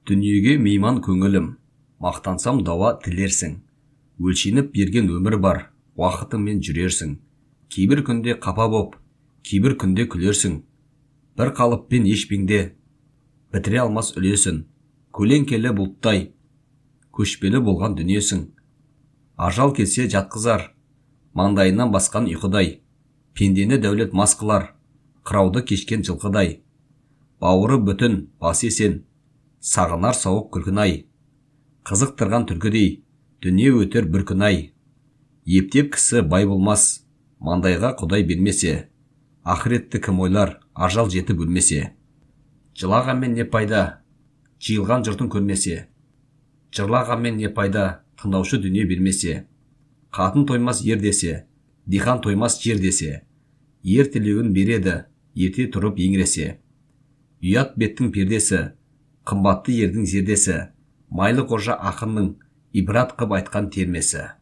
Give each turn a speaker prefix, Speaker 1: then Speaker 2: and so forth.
Speaker 1: Дүниеге мейман көңілім, мақтансам дауа тілерсің. Өлшеніп берген өмір бар, уақытыңмен жүрерсің. Кейбір күнде қапа боп, кейбір күнде күлерсің. Бір қалыппен ешбеңде бітіре алмас үлесін. Көлеңкелі бұлттай, көшпелі болған дүниесің. Ажал келсе жатқызар, маңдайынан басқан ұйқыдай. Пендені дәулет мас қылар, қырауды кешкен жылқыдай. Бауыры бүтін, бас есен, сағынар сауық күлкін-ай. Қызықтырған түркідей, дүние өтер бір күн-ай. Ептеп кісі бай болмас, маңдайға құдай бермесе. Ақыретті кім ойлар, ажал жетіп өлмесе. Жылағанмен не пайда, жиылған жұртын көрмесе. Жырлағанмен не пайда, тыңдаушы дүние бермесе. Қатын тоймас ер десе, дихан тоймас жер десе. Ер тілеуін береді, ерте тұрып еңіресе. Ұят беттің пердесі, қымбатты ердің зердесі. Майлы қожа ақынның ибрат қып айтқан термесі.